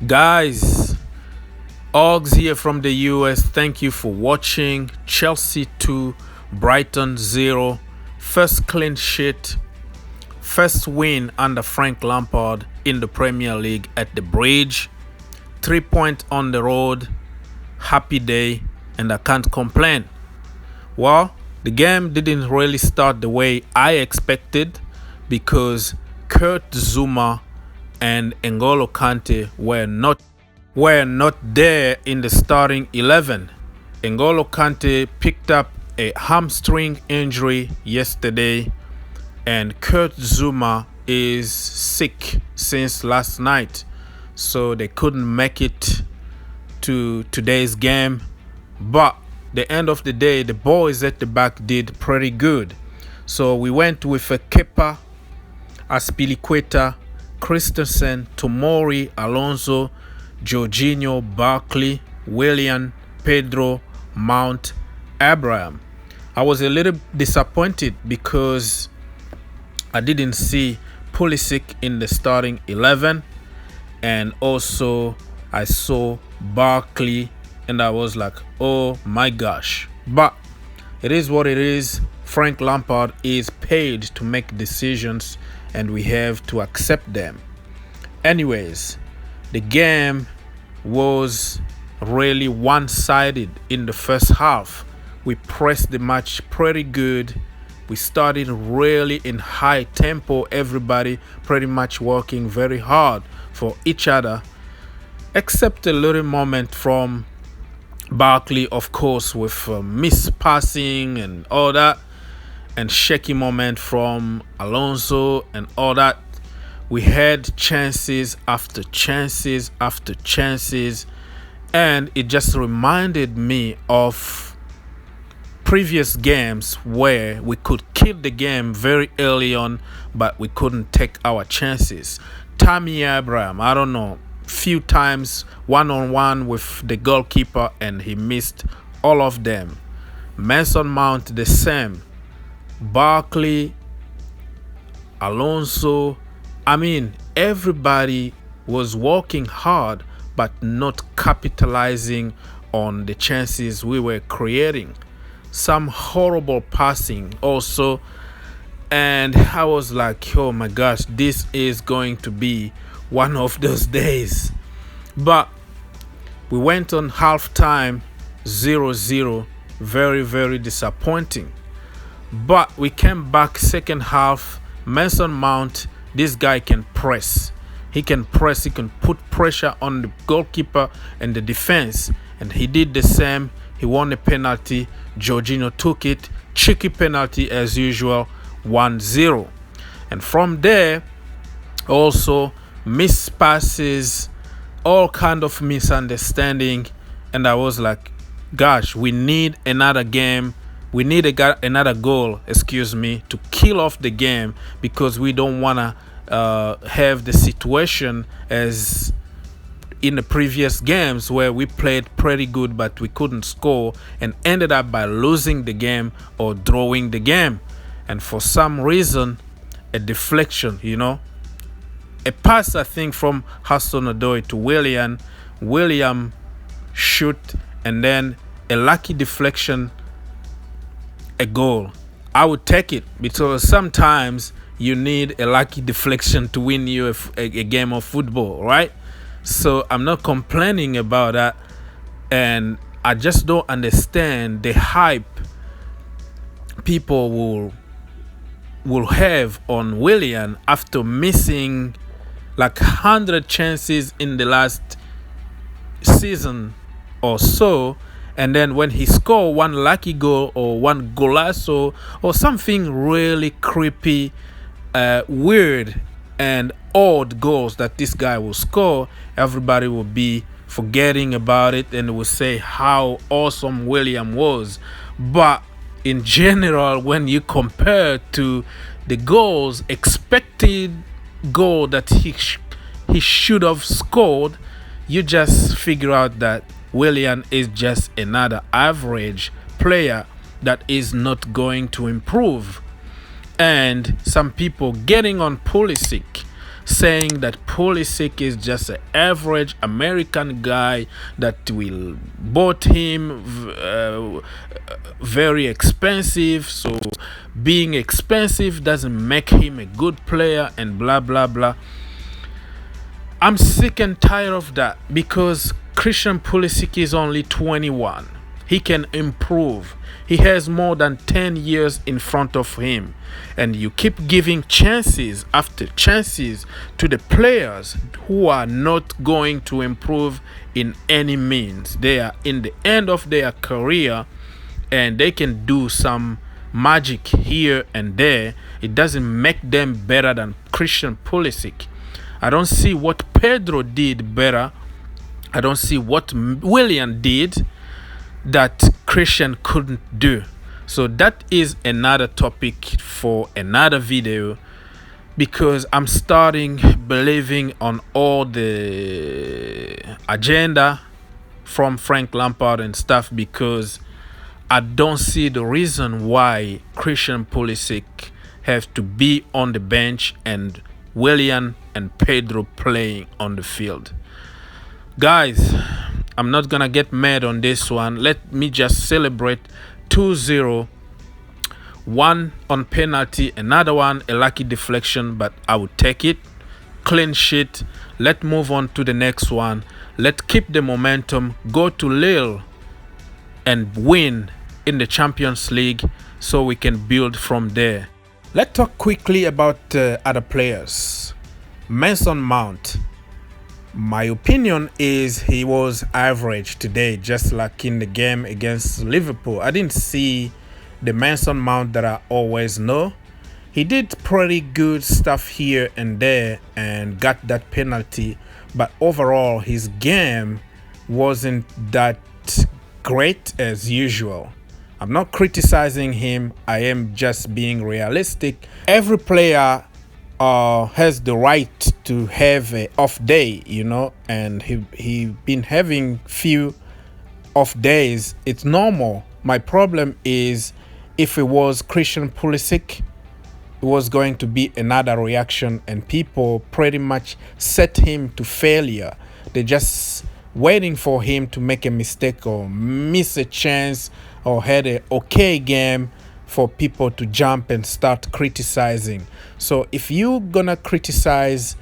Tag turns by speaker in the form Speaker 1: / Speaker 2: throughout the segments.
Speaker 1: Guys, Oggs here from the US. Thank you for watching. Chelsea 2, Brighton 0. First clean sheet, first win under Frank Lampard in the Premier League at the Bridge. 3 points on the road. Happy day, and I can't complain. Well, the game didn't really start the way I expected because Kurt Zouma and N'Golo Kante were not there in the starting 11. N'Golo Kante picked up a hamstring injury yesterday, and Kurt Zouma is sick since last night, so they couldn't make it to today's game. But the end of the day, the boys at the back did pretty good. So we went with a Kepa, Aspilicueta, Christensen, Tomori, Alonso, Jorginho, Barkley, Willian, Pedro, Mount, Abraham. I was a little disappointed because I didn't see Pulisic in the starting 11, and also I saw Barkley and I was like, oh my gosh. But it is what it is. Frank Lampard is paid to make decisions and we have to accept them. Anyways, the game was really one-sided in the first half. We pressed the match pretty good. We started really in high tempo, everybody pretty much working very hard for each other, except a little moment from Barkley, of course, with miss-passing and all that, and shaky moment from Alonso and all that. We had chances after chances after chances, and it just reminded me of previous games where we could kill the game very early on, but we couldn't take our chances. Tammy Abraham, I don't know, few times one-on-one with the goalkeeper and he missed all of them. Mason Mount the same. Barkley, Alonso, everybody was working hard but not capitalizing on the chances we were creating. Some horrible passing also, and I was like, oh my gosh, this is going to be one of those days. But we went on halftime 0-0, very, very disappointing. But we came back second half. Mason Mount, this guy can press. He can press, he can put pressure on the goalkeeper and the defense. And he did the same. He won a penalty. Jorginho took it. Cheeky penalty as usual, 1-0. And from there, also missed passes, all kind of misunderstanding. And I was like, gosh, we need another game. We need another goal, to kill off the game, because we don't want to have the situation as in the previous games where we played pretty good but we couldn't score and ended up by losing the game or drawing the game. And for some reason, a deflection, a pass, I think, from Hudson-Odoi to William shoot, and then a lucky deflection, a goal. I would take it, because sometimes you need a lucky deflection to win you a game of football, right? So I'm not complaining about that, and I just don't understand the hype people will have on Willian after missing like 100 chances in the last season or so. And then when he scored one lucky goal or one golazo or something really creepy, weird and odd goals that this guy will score, everybody will be forgetting about it and will say how awesome William was. But in general, when you compare to the goals, expected goal that he should have scored, you just figure out that Willian is just another average player that is not going to improve. And some people getting on Pulisic, saying that Pulisic is just an average American guy that will bought him very expensive. So being expensive doesn't make him a good player and blah blah blah. I'm sick and tired of that because Christian Pulisic is only 21. He can improve. He has more than 10 years in front of him. And you keep giving chances after chances to the players who are not going to improve in any means. They are in the end of their career and they can do some magic here and there. It doesn't make them better than Christian Pulisic. I don't see what Pedro did better. I don't see what Willian did that Christian couldn't do. So that is another topic for another video, because I'm starting believing on all the agenda from Frank Lampard and stuff, because I don't see the reason why Christian Pulisic have to be on the bench and Willian and Pedro playing on the field. Guys, I'm not gonna get mad on this one. Let me just celebrate 2-0. One on penalty, another one a lucky deflection, but I would take it. Clean sheet. Let's move on to the next one. Let's keep the momentum, go to Lille and win in the Champions League so we can build from there. Let's talk quickly about other players. Mason Mount. My opinion is he was average today, just like in the game against Liverpool. I didn't see the Mason Mount that I always know. He did pretty good stuff here and there and got that penalty, but overall his game wasn't that great as usual. I'm not criticizing him. I am just being realistic. Every player has the right to have an off day, you know, and he been having few off days. It's normal. My problem is if it was Christian Pulisic, it was going to be another reaction, and people pretty much set him to failure. They're just waiting for him to make a mistake or miss a chance or had an okay game for people to jump and start criticizing. So if you're gonna criticize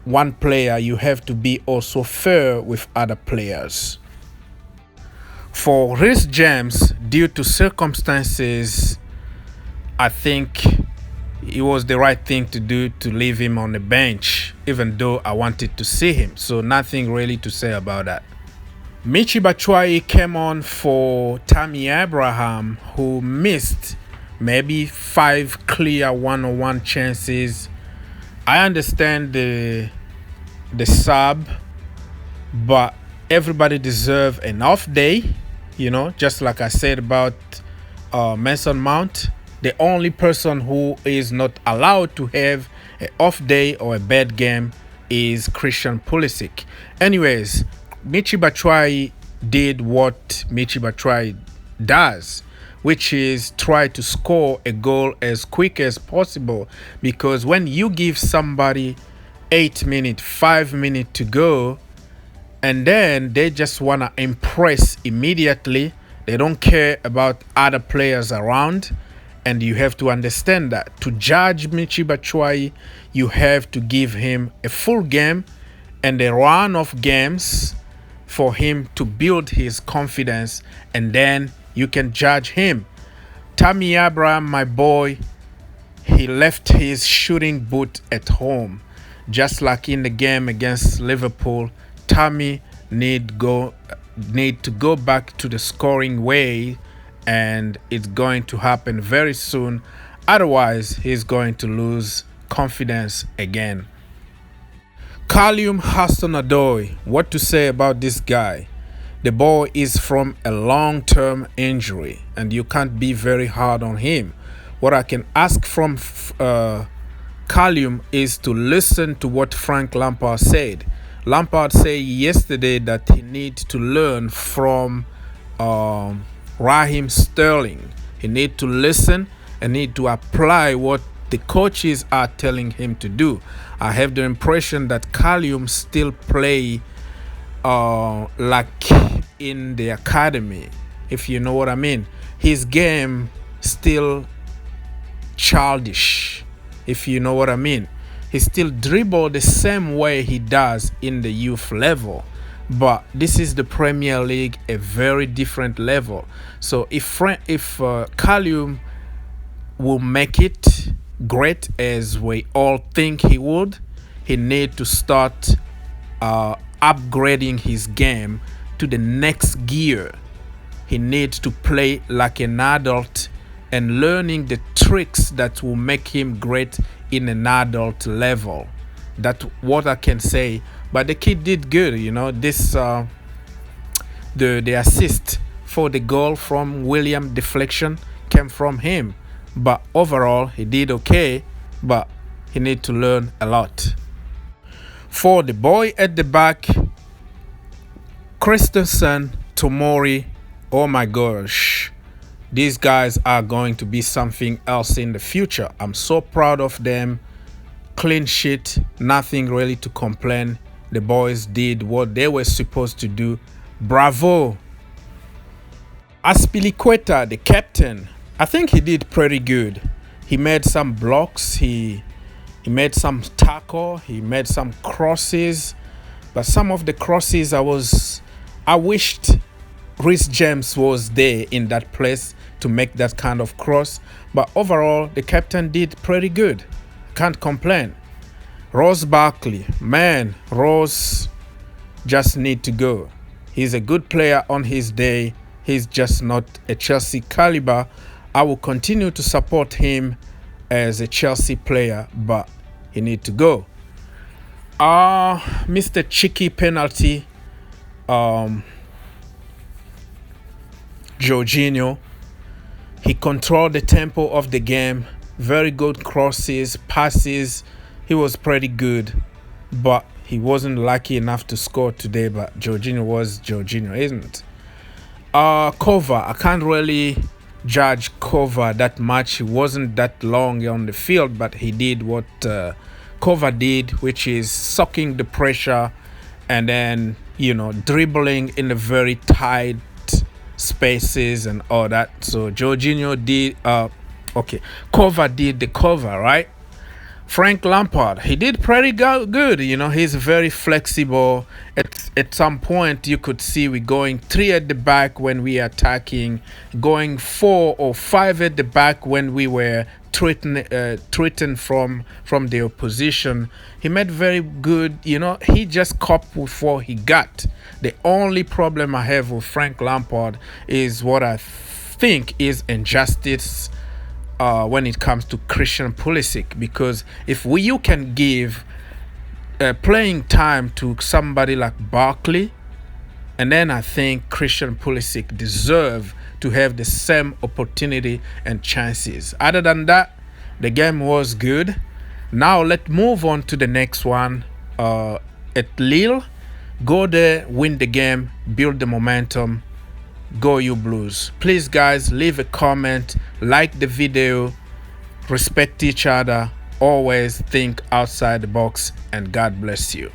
Speaker 1: one player, you have to be also fair with other players. For Reece James, due to circumstances, I think it was the right thing to do to leave him on the bench, even though I wanted to see him. So nothing really to say about that. Michy Batshuayi came on for Tammy Abraham, who missed maybe 5 clear one-on-one chances. I understand the sub, but everybody deserves an off day, you know, just like I said about Mason Mount. The only person who is not allowed to have an off day or a bad game is Christian Pulisic. Anyways, Michy Batshuayi did what Michy Batshuayi does, which is try to score a goal as quick as possible, because when you give somebody 8 minutes, 5 minutes to go, and then they just want to impress immediately, they don't care about other players around, and you have to understand that. To judge Michy Batshuayi, you have to give him a full game and a run of games for him to build his confidence, and then you can judge him. Tammy Abraham, my boy, he left his shooting boot at home. Just like in the game against Liverpool, Tammy need to go back to the scoring way, and it's going to happen very soon. Otherwise, he's going to lose confidence again. Callum Hudson-Odoi, what to say about this guy? The boy is from a long-term injury, and you can't be very hard on him. What I can ask from Callum is to listen to what Frank Lampard said. Lampard said yesterday that he needs to learn from Raheem Sterling. He needs to listen and need to apply what the coaches are telling him to do. I have the impression that Callum still play like in the academy, if you know what I mean. His game still childish, if you know what I mean. He still dribble the same way he does in the youth level, but this is the Premier League, a very different level. So if Callum will make it great as we all think he would, he need to start upgrading his game to the next gear. He needs to play like an adult and learning the tricks that will make him great in an adult level. That's what I can say. But the kid did good, you know. This the assist for the goal from William deflection came from him. But overall, he did okay, but he need to learn a lot. For the boy at the back, Christensen, Tomori, oh my gosh, these guys are going to be something else in the future. I'm so proud of them. Clean sheet, nothing really to complain. The boys did what they were supposed to do. Bravo. Aspilicueta, the captain, I think he did pretty good. He made some blocks, he made some tackle, he made some crosses, but some of the crosses I wished Reece James was there in that place to make that kind of cross. But overall, the captain did pretty good. Can't complain. Ross Barkley, man, Ross just need to go. He's a good player on his day. He's just not a Chelsea caliber. I will continue to support him as a Chelsea player, but he need to go. Mr. Cheeky penalty. Jorginho, he controlled the tempo of the game. Very good crosses, passes. He was pretty good, but he wasn't lucky enough to score today. But Jorginho was Jorginho, isn't it? Kova, I can't really judge Kova that much. He wasn't that long on the field, but he did what Kova did, which is sucking the pressure and then, you know, dribbling in a very tight spaces and all that. So Jorginho did Kova did the cover, right? Frank Lampard, he did pretty good. You know, he's very flexible. At some point, you could see we going 3 at the back when we attacking, going 4 or 5 at the back when we were threatened from the opposition. He made very good. You know, he just coped with what he got. The only problem I have with Frank Lampard is what I think is injustice when it comes to Christian Pulisic, because if you can give playing time to somebody like Barkley, and then I think Christian Pulisic deserve to have the same opportunity and chances. Other than that, the game was good. Now let's move on to the next one at Lille. Go there, win the game, build the momentum. Go you Blues. Please guys, leave a comment, like the video, respect each other, always think outside the box, and God bless you.